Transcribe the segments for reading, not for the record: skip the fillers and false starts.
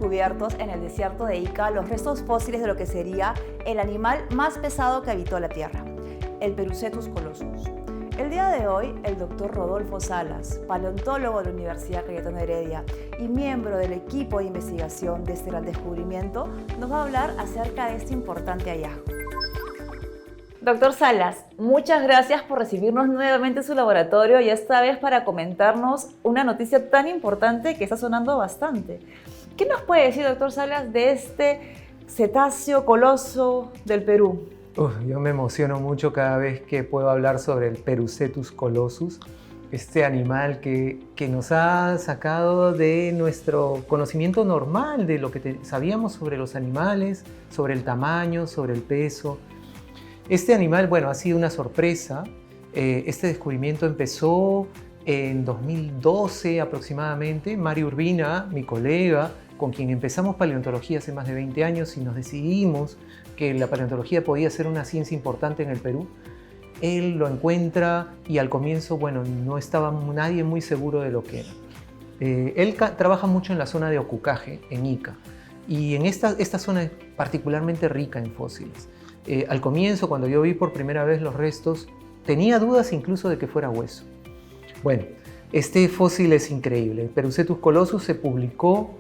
descubiertos en el desierto de Ica los restos fósiles de lo que sería el animal más pesado que habitó la Tierra, el Perucetus colossus. El día de hoy, el doctor Rodolfo Salas, paleontólogo de la Universidad Cayetano Heredia y miembro del equipo de investigación de este gran descubrimiento, nos va a hablar acerca de este importante hallazgo. Doctor Salas, muchas gracias por recibirnos nuevamente en su laboratorio y esta vez para comentarnos una noticia tan importante que está sonando bastante. ¿Qué nos puede decir, doctor Salas, de este cetáceo coloso del Perú? Yo me emociono mucho cada vez que puedo hablar sobre el Perucetus colossus, este animal que nos ha sacado de nuestro conocimiento normal, de lo que sabíamos sobre los animales, sobre el tamaño, sobre el peso. Este animal, bueno, ha sido una sorpresa. Este descubrimiento empezó en 2012 aproximadamente. Mario Urbina, mi colega, con quien empezamos paleontología hace más de 20 años y nos decidimos que la paleontología podía ser una ciencia importante en el Perú. Él lo encuentra y al comienzo, bueno, no estaba nadie muy seguro de lo que era. Él trabaja mucho en la zona de Ocucaje, en Ica, y en esta zona es particularmente rica en fósiles. Al comienzo, cuando yo vi por primera vez los restos, tenía dudas incluso de que fuera hueso. Bueno, este fósil es increíble. El Perucetus colossus se publicó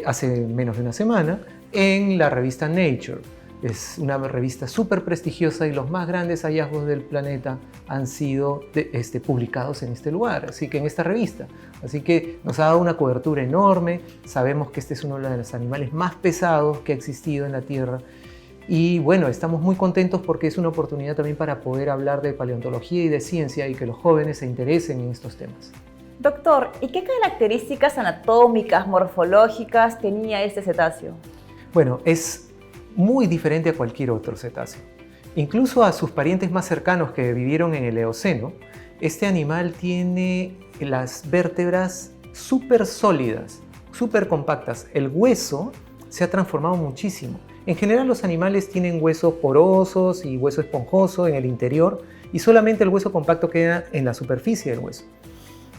hace menos de una semana en la revista Nature. Es una revista súper prestigiosa y los más grandes hallazgos del planeta han sido publicados en este lugar, así que en esta revista. Así que nos ha dado una cobertura enorme. Sabemos que este es uno de los animales más pesados que ha existido en la Tierra. Y bueno, estamos muy contentos porque es una oportunidad también para poder hablar de paleontología y de ciencia y que los jóvenes se interesen en estos temas. Doctor, ¿y qué características anatómicas, morfológicas tenía este cetáceo? Bueno, es muy diferente a cualquier otro cetáceo. Incluso a sus parientes más cercanos que vivieron en el Eoceno, este animal tiene las vértebras súper sólidas, súper compactas. El hueso se ha transformado muchísimo. En general los animales tienen huesos porosos y hueso esponjoso en el interior y solamente el hueso compacto queda en la superficie del hueso.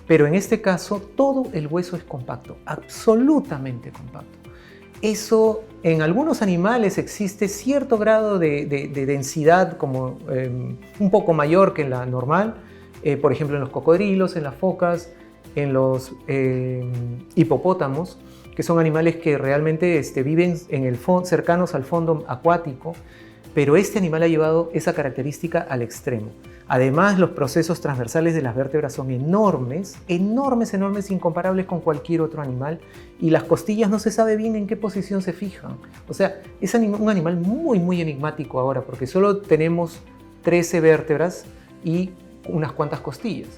Pero en este caso todo el hueso es compacto, absolutamente compacto. Eso en algunos animales existe cierto grado de densidad como un poco mayor que en la normal, por ejemplo en los cocodrilos, en las focas, en los hipopótamos, que son animales que realmente viven cercanos al fondo acuático, pero este animal ha llevado esa característica al extremo. Además, los procesos transversales de las vértebras son enormes, enormes, enormes, incomparables con cualquier otro animal, y las costillas no se sabe bien en qué posición se fijan. O sea, es un animal muy, muy enigmático ahora, porque solo tenemos 13 vértebras y unas cuantas costillas.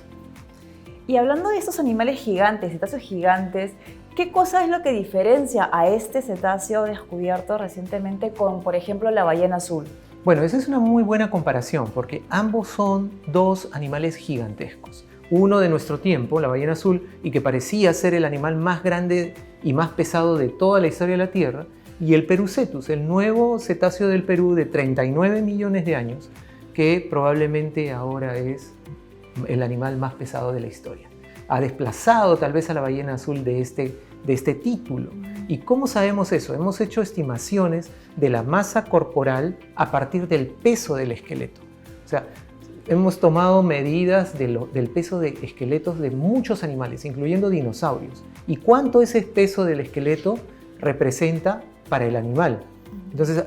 Y hablando de estos animales gigantes, cetáceos gigantes, ¿qué cosa es lo que diferencia a este cetáceo descubierto recientemente con, por ejemplo, la ballena azul? Bueno, esa es una muy buena comparación porque ambos son dos animales gigantescos. Uno de nuestro tiempo, la ballena azul, y que parecía ser el animal más grande y más pesado de toda la historia de la Tierra, y el Perucetus, el nuevo cetáceo del Perú de 39 millones de años, que probablemente ahora es el animal más pesado de la historia. Ha desplazado tal vez a la ballena azul de este título. ¿Y cómo sabemos eso? Hemos hecho estimaciones de la masa corporal a partir del peso del esqueleto. O sea, hemos tomado medidas del peso de esqueletos de muchos animales, incluyendo dinosaurios. ¿Y cuánto ese peso del esqueleto representa para el animal? Entonces,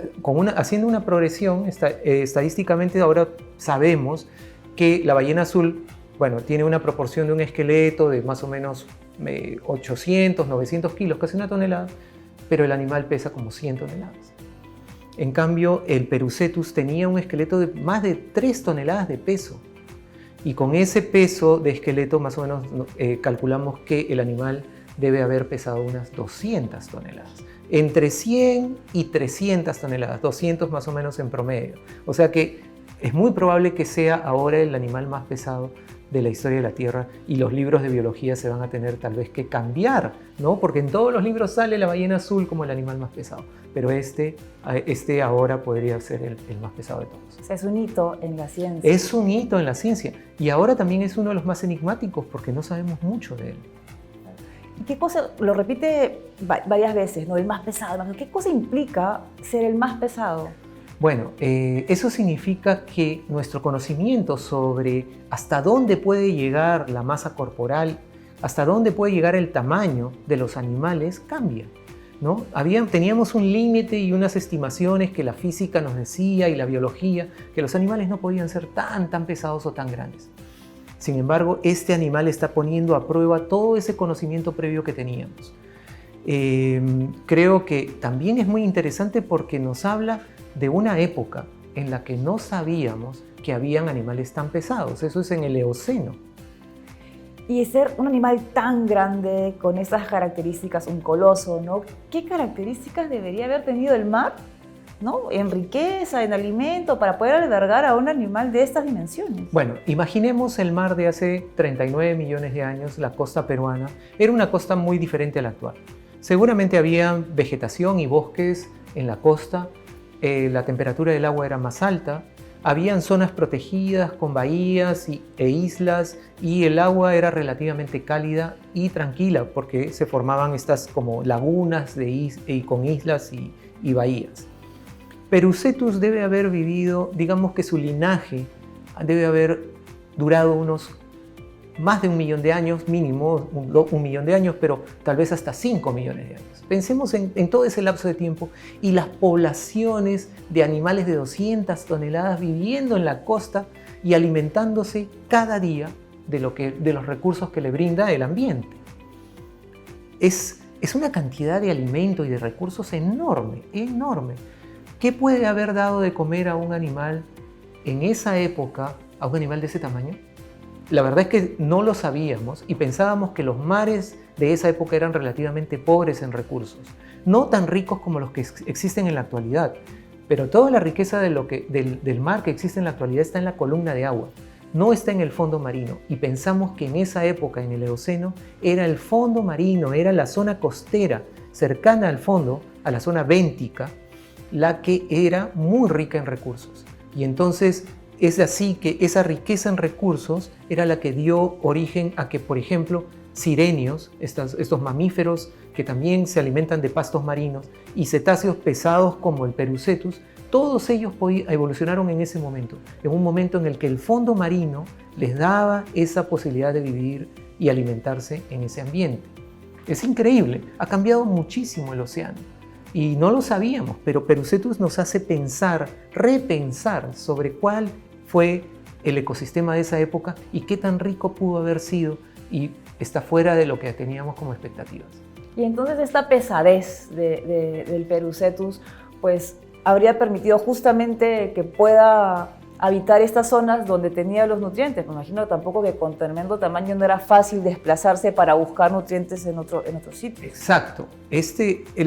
haciendo una progresión, estadísticamente ahora sabemos que la ballena azul, bueno, tiene una proporción de un esqueleto de más o menos 800, 900 kilos, casi una tonelada, pero el animal pesa como 100 toneladas. En cambio, el Perucetus tenía un esqueleto de más de 3 toneladas de peso. Y con ese peso de esqueleto, más o menos, calculamos que el animal debe haber pesado unas 200 toneladas. Entre 100 y 300 toneladas, 200 más o menos en promedio. O sea que es muy probable que sea ahora el animal más pesado de la historia de la Tierra y los libros de biología se van a tener tal vez que cambiar, ¿no? Porque en todos los libros sale la ballena azul como el animal más pesado, pero este ahora podría ser el más pesado de todos. O sea, es un hito en la ciencia. Es un hito en la ciencia y ahora también es uno de los más enigmáticos porque no sabemos mucho de él. ¿Qué cosa, lo repite varias veces, ¿no? El más pesado. ¿Qué cosa implica ser el más pesado? Bueno, eso significa que nuestro conocimiento sobre hasta dónde puede llegar la masa corporal, hasta dónde puede llegar el tamaño de los animales, cambia, ¿no? Teníamos un límite y unas estimaciones que la física nos decía y la biología, que los animales no podían ser tan pesados o tan grandes. Sin embargo, este animal está poniendo a prueba todo ese conocimiento previo que teníamos. Creo que también es muy interesante porque nos habla de una época en la que no sabíamos que habían animales tan pesados. Eso es en el Eoceno. Y ser un animal tan grande, con esas características, un coloso, ¿no? ¿Qué características debería haber tenido el mar, ¿no? En riqueza, en alimento, para poder albergar a un animal de estas dimensiones? Bueno, imaginemos el mar de hace 39 millones de años, la costa peruana. Era una costa muy diferente a la actual. Seguramente había vegetación y bosques en la costa, la temperatura del agua era más alta, habían zonas protegidas con bahías e islas y el agua era relativamente cálida y tranquila porque se formaban estas como lagunas con islas y bahías. Perucetus debe haber vivido, digamos que su linaje debe haber durado unos más de 1 millón de años, mínimo 1 millón de años, pero tal vez hasta 5 millones de años. Pensemos en todo ese lapso de tiempo y las poblaciones de animales de 200 toneladas viviendo en la costa y alimentándose cada día de los recursos que le brinda el ambiente. Es una cantidad de alimento y de recursos enorme, enorme. ¿Qué puede haber dado de comer a un animal en esa época, a un animal de ese tamaño? La verdad es que no lo sabíamos y pensábamos que los mares de esa época eran relativamente pobres en recursos, no tan ricos como los que existen en la actualidad, pero toda la riqueza del mar que existe en la actualidad está en la columna de agua, no está en el fondo marino. Y pensamos que en esa época, en el Eoceno, era el fondo marino, era la zona costera cercana al fondo, a la zona béltica, la que era muy rica en recursos. Y entonces es así que esa riqueza en recursos era la que dio origen a que, por ejemplo, sirenios, estos mamíferos que también se alimentan de pastos marinos, y cetáceos pesados como el Perucetus, todos ellos evolucionaron en ese momento, en un momento en el que el fondo marino les daba esa posibilidad de vivir y alimentarse en ese ambiente. Es increíble, ha cambiado muchísimo el océano. Y no lo sabíamos, pero Perucetus nos hace pensar, repensar sobre cuál fue el ecosistema de esa época y qué tan rico pudo haber sido, y está fuera de lo que teníamos como expectativas. Y entonces esta pesadez del Perucetus pues habría permitido justamente que pueda habitar estas zonas donde tenía los nutrientes. Me imagino tampoco que con tremendo tamaño no era fácil desplazarse para buscar nutrientes en otro sitio. Exacto.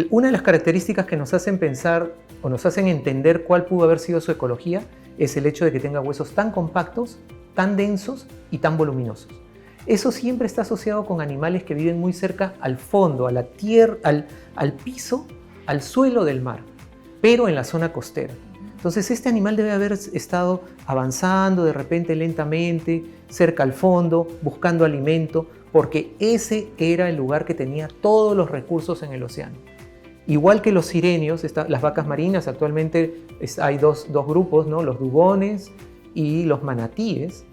Una de las características que nos hacen pensar o nos hacen entender cuál pudo haber sido su ecología es el hecho de que tenga huesos tan compactos, tan densos y tan voluminosos. Eso siempre está asociado con animales que viven muy cerca al fondo, a la tierra, al piso, al suelo del mar, pero en la zona costera. Entonces este animal debe haber estado avanzando de repente lentamente, cerca al fondo, buscando alimento, porque ese era el lugar que tenía todos los recursos en el océano. Igual que los sirenios, las vacas marinas, actualmente hay dos grupos, ¿no? Los dugones y los manatíes.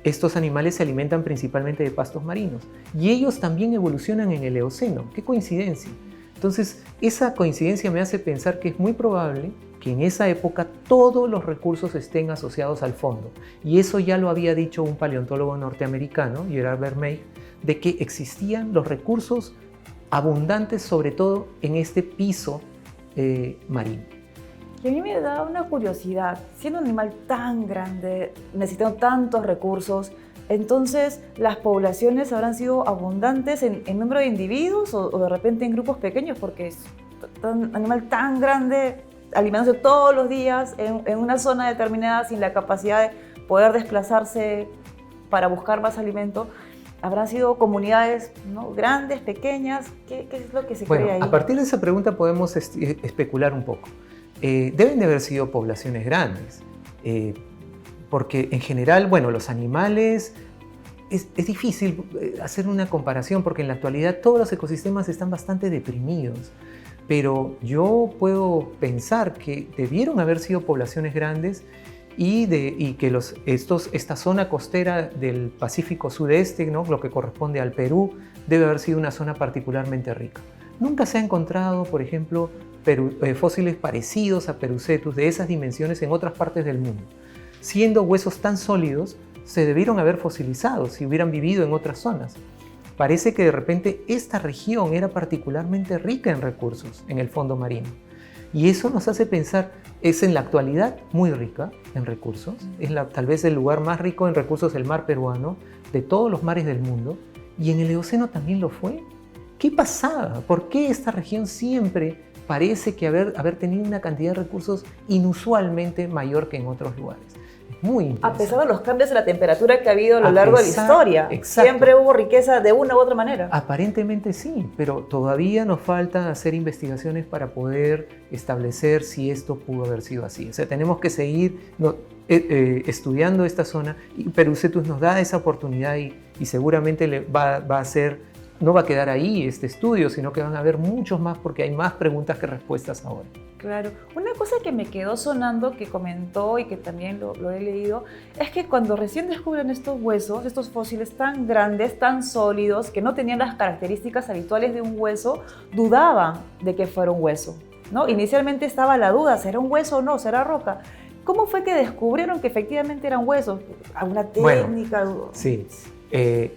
Estos animales se alimentan principalmente de pastos marinos y ellos también evolucionan en el Eoceno. ¡Qué coincidencia! Entonces, esa coincidencia me hace pensar que es muy probable que en esa época todos los recursos estén asociados al fondo. Y eso ya lo había dicho un paleontólogo norteamericano, Gerard Vermeij, de que existían los recursos abundantes, sobre todo en este piso marino. Y a mí me da una curiosidad, siendo un animal tan grande, necesitando tantos recursos, entonces las poblaciones habrán sido abundantes en número de individuos o de repente en grupos pequeños, porque es un animal tan grande, alimentándose todos los días en una zona determinada sin la capacidad de poder desplazarse para buscar más alimento. ¿Habrán sido comunidades, ¿no? Grandes, pequeñas? ¿Qué es lo que se cree ahí? A partir de esa pregunta podemos especular un poco. Deben de haber sido poblaciones grandes, porque en general, bueno, los animales es difícil hacer una comparación porque en la actualidad todos los ecosistemas están bastante deprimidos. Pero yo puedo pensar que debieron haber sido poblaciones grandes y que esta zona costera del Pacífico Sudeste, ¿no? Lo que corresponde al Perú, debe haber sido una zona particularmente rica. Nunca se ha encontrado, por ejemplo, fósiles parecidos a Perucetus de esas dimensiones en otras partes del mundo. Siendo huesos tan sólidos, se debieron haber fosilizado si hubieran vivido en otras zonas. Parece que de repente esta región era particularmente rica en recursos en el fondo marino. Y eso nos hace pensar, es en la actualidad muy rica en recursos, es tal vez el lugar más rico en recursos del mar peruano, de todos los mares del mundo, y en el Eoceno también lo fue. ¿Qué pasaba? ¿Por qué esta región siempre parece que haber tenido una cantidad de recursos inusualmente mayor que en otros lugares? Muy interesante. A pesar de los cambios de la temperatura que ha habido a lo largo de la historia, exacto. Siempre hubo riqueza de una u otra manera. Aparentemente sí, pero todavía nos falta hacer investigaciones para poder establecer si esto pudo haber sido así. O sea, tenemos que seguir estudiando esta zona y Perucetus nos da esa oportunidad y seguramente no va a quedar ahí este estudio, sino que van a haber muchos más porque hay más preguntas que respuestas ahora. Claro. Una cosa que me quedó sonando, que comentó y que también lo he leído, es que cuando recién descubren estos huesos, estos fósiles tan grandes, tan sólidos, que no tenían las características habituales de un hueso, dudaban de que fuera un hueso, ¿no? Inicialmente estaba la duda, ¿será un hueso o no? ¿Será roca? ¿Cómo fue que descubrieron que efectivamente eran huesos? ¿Alguna técnica? Bueno, sí.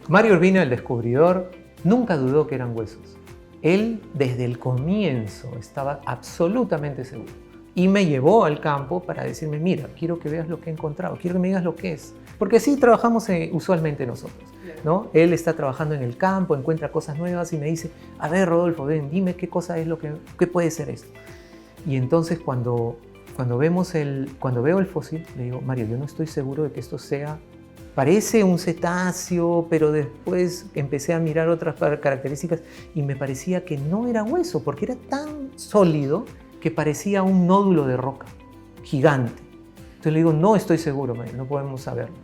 Mario Urbina, el descubridor, nunca dudó que eran huesos. Él desde el comienzo estaba absolutamente seguro y me llevó al campo para decirme, mira, quiero que veas lo que he encontrado, quiero que me digas lo que es. Porque así trabajamos usualmente nosotros, ¿no? Él está trabajando en el campo, encuentra cosas nuevas y me dice, a ver, Rodolfo, ven, dime qué cosa es qué puede ser esto. Y entonces cuando veo el fósil, le digo, Mario, yo no estoy seguro de que esto parece un cetáceo, pero después empecé a mirar otras características y me parecía que no era hueso, porque era tan sólido que parecía un nódulo de roca gigante. Entonces le digo, no estoy seguro, Mario, no podemos saberlo.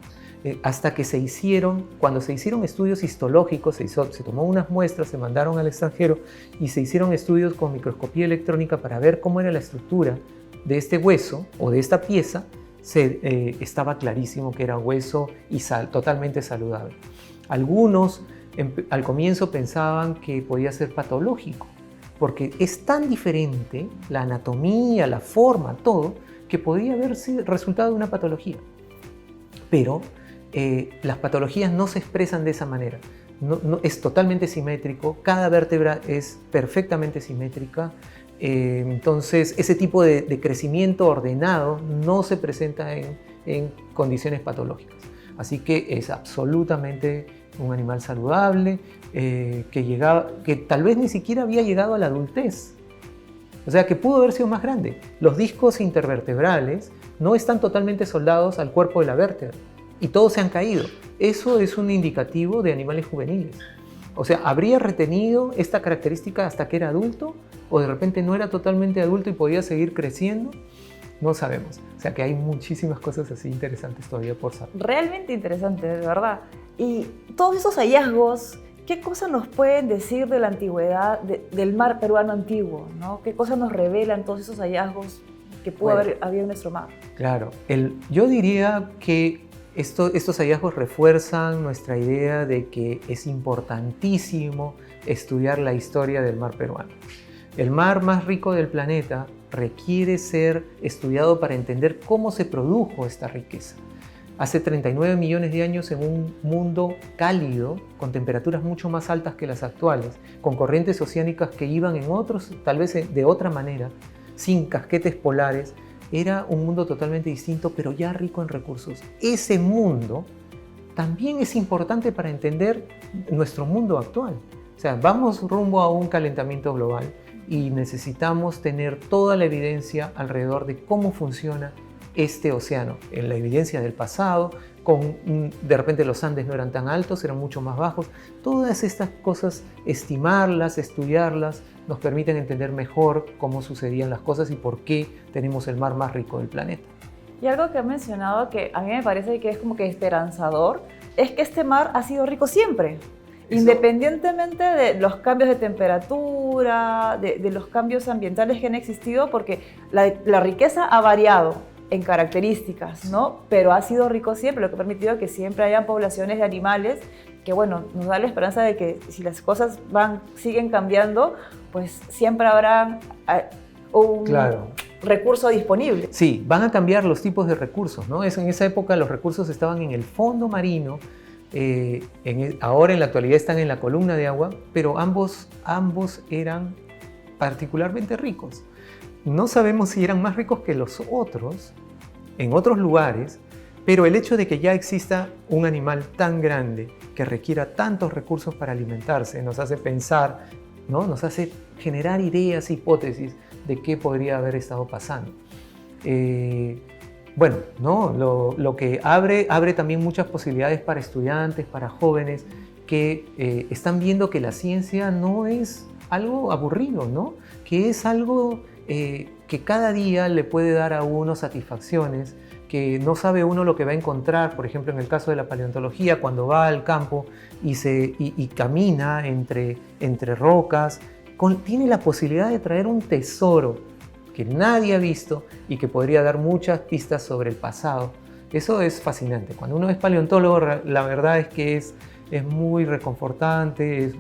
Hasta que cuando se hicieron estudios histológicos, se tomó unas muestras, se mandaron al extranjero y se hicieron estudios con microscopía electrónica para ver cómo era la estructura de este hueso o de esta pieza. Estaba clarísimo que era hueso y totalmente saludable. Algunos al comienzo pensaban que podía ser patológico, porque es tan diferente la anatomía, la forma, todo, que podía haber sido resultado de una patología. Pero las patologías no se expresan de esa manera. No, es totalmente simétrico, cada vértebra es perfectamente simétrica. Entonces, ese tipo de crecimiento ordenado no se presenta en condiciones patológicas. Así que es absolutamente un animal saludable, que tal vez ni siquiera había llegado a la adultez. O sea, que pudo haber sido más grande. Los discos intervertebrales no están totalmente soldados al cuerpo de la vértebra y todos se han caído. Eso es un indicativo de animales juveniles. O sea, ¿habría retenido esta característica hasta que era adulto? ¿O de repente no era totalmente adulto y podía seguir creciendo? No sabemos. O sea que hay muchísimas cosas así interesantes todavía por saber. Realmente interesante, de verdad. Y todos esos hallazgos, ¿qué cosas nos pueden decir de la antigüedad, del mar peruano antiguo, ¿no? ¿Qué cosas nos revelan todos esos hallazgos que pudo haber habido en nuestro mar? Claro. Yo diría que estos hallazgos refuerzan nuestra idea de que es importantísimo estudiar la historia del mar peruano. El mar más rico del planeta requiere ser estudiado para entender cómo se produjo esta riqueza. Hace 39 millones de años, en un mundo cálido, con temperaturas mucho más altas que las actuales, con corrientes oceánicas que iban en otros, tal vez de otra manera, sin casquetes polares, era un mundo totalmente distinto, pero ya rico en recursos. Ese mundo también es importante para entender nuestro mundo actual. O sea, vamos rumbo a un calentamiento global y necesitamos tener toda la evidencia alrededor de cómo funciona este océano. En la evidencia del pasado, de repente los Andes no eran tan altos, eran mucho más bajos. Todas estas cosas, estimarlas, estudiarlas, nos permiten entender mejor cómo sucedían las cosas y por qué tenemos el mar más rico del planeta. Y algo que ha mencionado que a mí me parece que es como que esperanzador, es que este mar ha sido rico siempre. Independientemente de los cambios de temperatura, de los cambios ambientales que han existido, porque la riqueza ha variado en características, ¿no? Pero ha sido rico siempre, lo que ha permitido que siempre hayan poblaciones de animales que, bueno, nos da la esperanza de que si las cosas siguen cambiando, pues siempre habrá un recurso disponible. Sí, van a cambiar los tipos de recursos, ¿no? En esa época los recursos estaban en el fondo marino. Ahora en la actualidad están en la columna de agua, pero ambos eran particularmente ricos. No sabemos si eran más ricos que los otros en otros lugares, pero el hecho de que ya exista un animal tan grande que requiera tantos recursos para alimentarse nos hace pensar, ¿no? Nos hace generar ideas, hipótesis de qué podría haber estado pasando. Bueno, ¿no? Lo que abre también muchas posibilidades para estudiantes, para jóvenes que están viendo que la ciencia no es algo aburrido, ¿no? Que es algo que cada día le puede dar a uno satisfacciones, que no sabe uno lo que va a encontrar. Por ejemplo, en el caso de la paleontología, cuando va al campo y camina entre rocas, tiene la posibilidad de traer un tesoro que nadie ha visto y que podría dar muchas pistas sobre el pasado. Eso es fascinante. Cuando uno es paleontólogo, la verdad es que es muy reconfortante,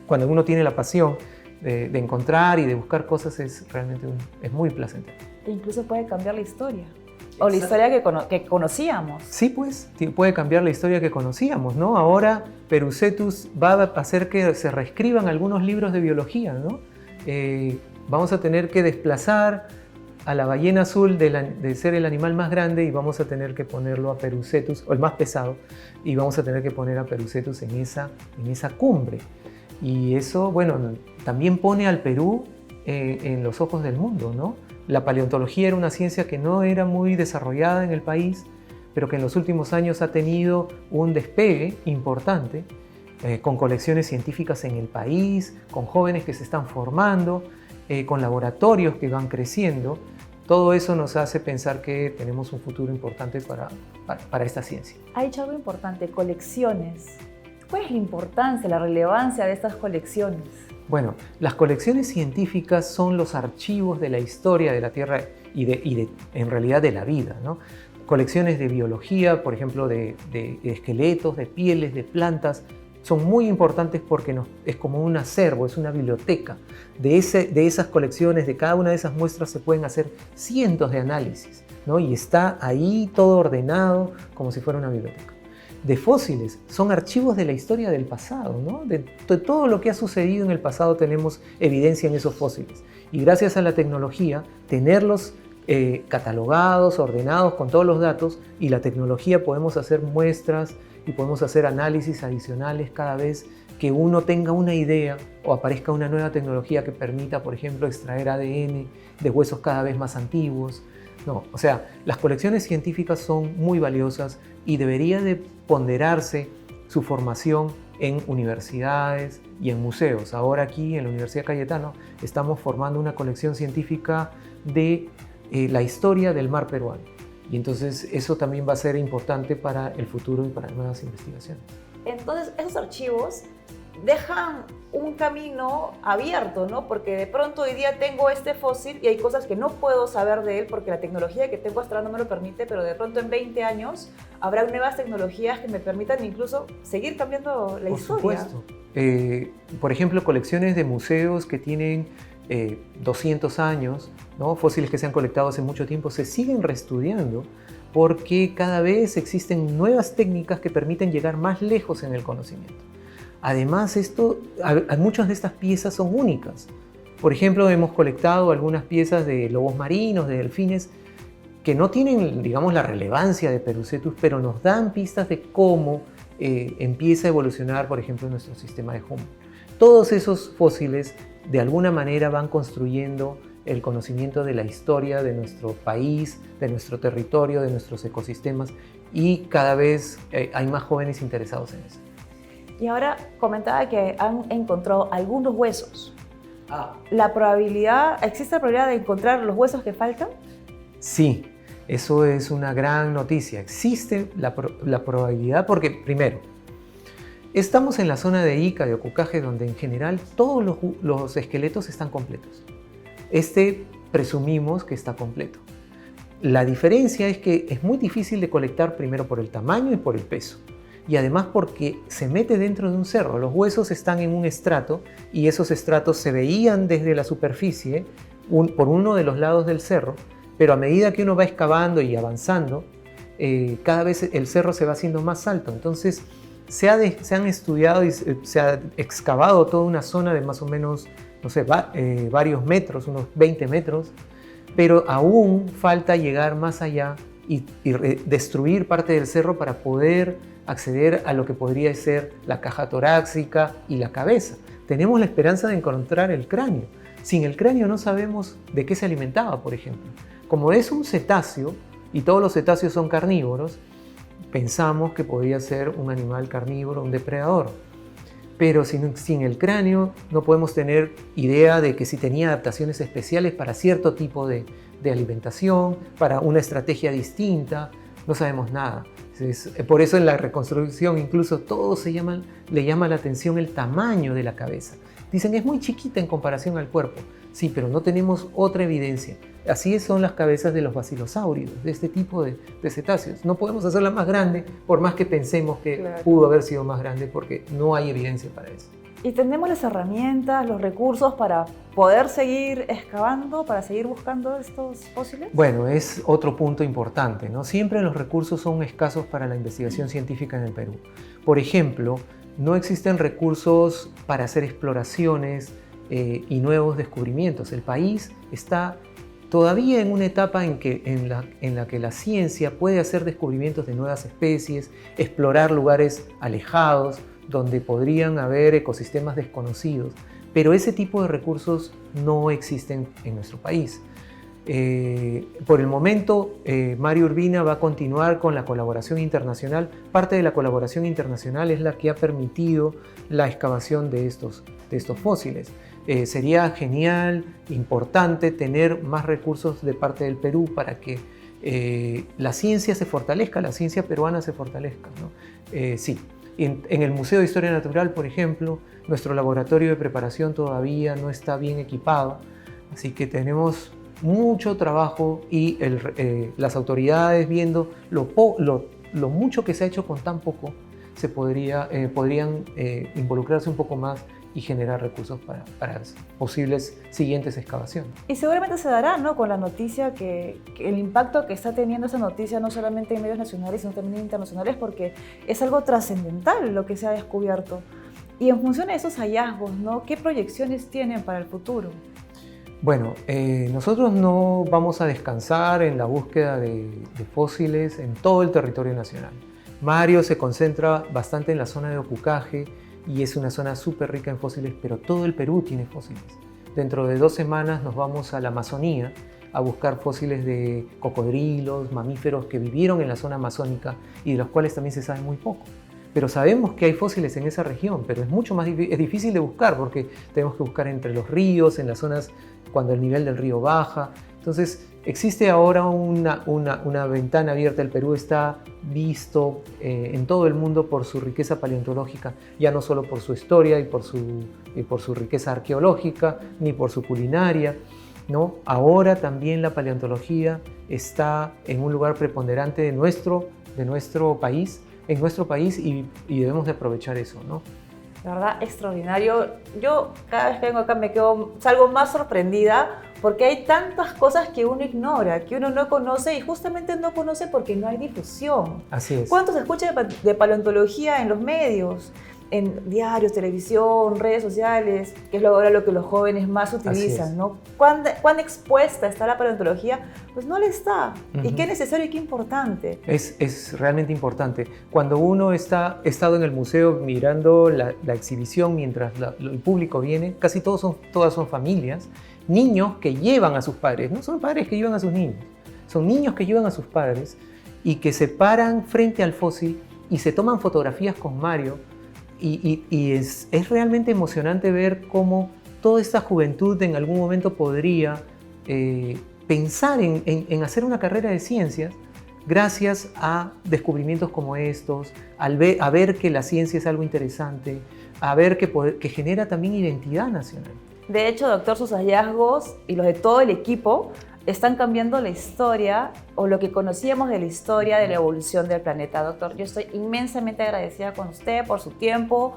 cuando uno tiene la pasión de encontrar y de buscar cosas, realmente es muy placentero. E incluso puede cambiar la historia. O la historia que conocíamos. Sí, pues, puede cambiar la historia que conocíamos, ¿no? Ahora Perucetus va a hacer que se reescriban algunos libros de biología, ¿no? Vamos a tener que desplazar a la ballena azul de ser el animal más grande y vamos a tener que ponerlo a Perucetus, o el más pesado, y vamos a tener que poner a Perucetus en esa cumbre. Y eso, bueno, también pone al Perú en los ojos del mundo, ¿no? La paleontología era una ciencia que no era muy desarrollada en el país, pero que en los últimos años ha tenido un despegue importante, con colecciones científicas en el país, con jóvenes que se están formando, con laboratorios que van creciendo. Todo eso nos hace pensar que tenemos un futuro importante para esta ciencia. Ha dicho algo importante, colecciones. ¿Cuál es la importancia, la relevancia de estas colecciones? Bueno, las colecciones científicas son los archivos de la historia de la Tierra y en realidad de la vida, ¿no? Colecciones de biología, por ejemplo, de esqueletos, de pieles, de plantas, son muy importantes porque es como un acervo, es una biblioteca. De esas colecciones, de cada una de esas muestras se pueden hacer cientos de análisis, ¿no? Y está ahí todo ordenado como si fuera una biblioteca. De fósiles, son archivos de la historia del pasado, ¿no? De todo lo que ha sucedido en el pasado tenemos evidencia en esos fósiles. Y gracias a la tecnología, tenerlos catalogados, ordenados con todos los datos, y la tecnología podemos hacer muestras y podemos hacer análisis adicionales cada vez que uno tenga una idea o aparezca una nueva tecnología que permita, por ejemplo, extraer ADN de huesos cada vez más antiguos. No, o sea, las colecciones científicas son muy valiosas y debería de ponderarse su formación en universidades y en museos. Ahora aquí en la Universidad Cayetano estamos formando una colección científica de la historia del mar peruano. Y entonces eso también va a ser importante para el futuro y para nuevas investigaciones. Entonces esos archivos dejan un camino abierto, ¿no? Porque de pronto hoy día tengo este fósil y hay cosas que no puedo saber de él porque la tecnología que tengo hasta ahora no me lo permite, pero de pronto en 20 años habrá nuevas tecnologías que me permitan incluso seguir cambiando la historia. Por supuesto. Por ejemplo, colecciones de museos que tienen 200 años, ¿no? Fósiles que se han colectado hace mucho tiempo, se siguen reestudiando porque cada vez existen nuevas técnicas que permiten llegar más lejos en el conocimiento. Además, muchas de estas piezas son únicas. Por ejemplo, hemos colectado algunas piezas de lobos marinos, de delfines, que no tienen, digamos, la relevancia de Perucetus, pero nos dan pistas de cómo empieza a evolucionar, por ejemplo, nuestro sistema de Humboldt. Todos esos fósiles, de alguna manera, van construyendo el conocimiento de la historia de nuestro país, de nuestro territorio, de nuestros ecosistemas, y cada vez hay más jóvenes interesados en eso. Y ahora comentaba que han encontrado algunos huesos. ¿Existe la probabilidad de encontrar los huesos que faltan? Sí. Eso es una gran noticia. Existe la probabilidad porque, primero, estamos en la zona de Ica, de Ocucaje, donde en general todos los esqueletos están completos. Presumimos que está completo. La diferencia es que es muy difícil de colectar, primero por el tamaño y por el peso. Y además porque se mete dentro de un cerro. Los huesos están en un estrato y esos estratos se veían desde la superficie por uno de los lados del cerro, pero a medida que uno va excavando y avanzando, cada vez el cerro se va haciendo más alto. Entonces se han estudiado y se ha excavado toda una zona de más o menos, no sé, varios metros, unos 20 metros, pero aún falta llegar más allá y destruir parte del cerro para poder acceder a lo que podría ser la caja torácica y la cabeza. Tenemos la esperanza de encontrar el cráneo. Sin el cráneo no sabemos de qué se alimentaba, por ejemplo. Como es un cetáceo, y todos los cetáceos son carnívoros, pensamos que podría ser un animal carnívoro, un depredador. Pero sin el cráneo no podemos tener idea de que si tenía adaptaciones especiales para cierto tipo de alimentación, para una estrategia distinta, no sabemos nada. Por eso en la reconstrucción incluso le llama la atención el tamaño de la cabeza. Dicen es muy chiquita en comparación al cuerpo. Sí, pero no tenemos otra evidencia. Así son las cabezas de los basilosáuridos, de este tipo de cetáceos. No podemos hacerla más grande por más que pensemos que pudo haber sido más grande porque no hay evidencia para eso. ¿Y tenemos las herramientas, los recursos para poder seguir excavando, para seguir buscando estos fósiles? Bueno, es otro punto importante, ¿no? Siempre los recursos son escasos para la investigación científica en el Perú. Por ejemplo, no existen recursos para hacer exploraciones y nuevos descubrimientos. El país está todavía en una etapa en la que la ciencia puede hacer descubrimientos de nuevas especies, explorar lugares alejados, donde podrían haber ecosistemas desconocidos, pero ese tipo de recursos no existen en nuestro país. Por el momento, Mario Urbina va a continuar con la colaboración internacional. Parte de la colaboración internacional es la que ha permitido la excavación de estos fósiles. Sería genial, importante tener más recursos de parte del Perú para que la ciencia se fortalezca, la ciencia peruana se fortalezca, ¿no? Sí. En el Museo de Historia Natural, por ejemplo, nuestro laboratorio de preparación todavía no está bien equipado, así que tenemos mucho trabajo y las autoridades viendo lo mucho que se ha hecho con tan poco, podrían involucrarse un poco más y generar recursos para posibles siguientes excavaciones. Y seguramente se dará, ¿no?, con la noticia que el impacto que está teniendo esa noticia no solamente en medios nacionales, sino también internacionales, porque es algo trascendental lo que se ha descubierto. Y en función de esos hallazgos, ¿no?, ¿qué proyecciones tienen para el futuro? Bueno, nosotros no vamos a descansar en la búsqueda de fósiles en todo el territorio nacional. Mario se concentra bastante en la zona de Ocucaje, y es una zona súper rica en fósiles, pero todo el Perú tiene fósiles. Dentro de 2 semanas nos vamos a la Amazonía a buscar fósiles de cocodrilos, mamíferos que vivieron en la zona amazónica y de los cuales también se sabe muy poco. Pero sabemos que hay fósiles en esa región, pero es difícil de buscar porque tenemos que buscar entre los ríos, en las zonas cuando el nivel del río baja. Entonces existe ahora una ventana abierta. El Perú está visto en todo el mundo por su riqueza paleontológica, ya no solo por su historia y por su riqueza arqueológica, ni por su culinaria, ¿no? Ahora también la paleontología está en un lugar preponderante de nuestro país, y debemos de aprovechar eso, ¿no? La verdad, extraordinario. Yo cada vez que vengo acá salgo más sorprendida porque hay tantas cosas que uno ignora, que uno no conoce y justamente no conoce porque no hay difusión. Así es. ¿Cuánto se escucha de paleontología en los medios? En diarios, televisión, redes sociales, que es ahora lo que los jóvenes más utilizan, ¿no? ¿Cuán expuesta está la paleontología? Pues no le está. ¿Y qué necesario y qué importante? Es realmente importante. Cuando uno ha estado en el museo mirando la exhibición mientras el público viene, casi todas son familias, niños que llevan a sus padres, no son padres que llevan a sus niños, son niños que llevan a sus padres y que se paran frente al fósil y se toman fotografías con Mario. Y es realmente emocionante ver cómo toda esta juventud en algún momento podría pensar en hacer una carrera de ciencias gracias a descubrimientos como estos, a ver que la ciencia es algo interesante, a ver que genera también identidad nacional. De hecho, doctor, sus hallazgos y los de todo el equipo están cambiando la historia o lo que conocíamos de la historia de la evolución del planeta. Doctor, yo estoy inmensamente agradecida con usted por su tiempo,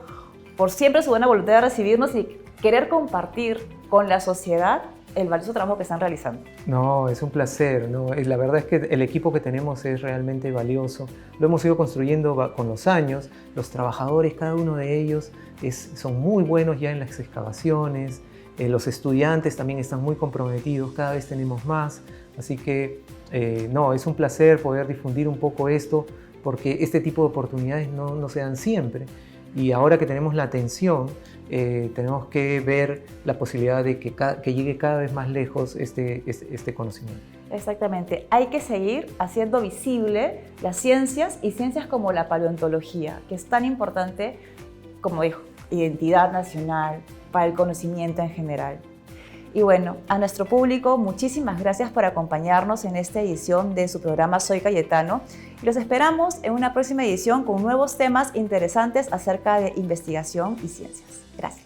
por siempre su buena voluntad de recibirnos y querer compartir con la sociedad el valioso trabajo que están realizando. No, es un placer, ¿no? La verdad es que el equipo que tenemos es realmente valioso. Lo hemos ido construyendo con los años. Los trabajadores, cada uno de ellos, son muy buenos ya en las excavaciones. Los estudiantes también están muy comprometidos, cada vez tenemos más. Así que, no, es un placer poder difundir un poco esto, porque este tipo de oportunidades no se dan siempre. Y ahora que tenemos la atención, tenemos que ver la posibilidad de que llegue cada vez más lejos este conocimiento. Exactamente. Hay que seguir haciendo visible las ciencias y ciencias como la paleontología, que es tan importante, como dijo, identidad nacional, para el conocimiento en general. Y bueno, a nuestro público, muchísimas gracias por acompañarnos en esta edición de su programa Soy Cayetano. Y los esperamos en una próxima edición con nuevos temas interesantes acerca de investigación y ciencias. Gracias.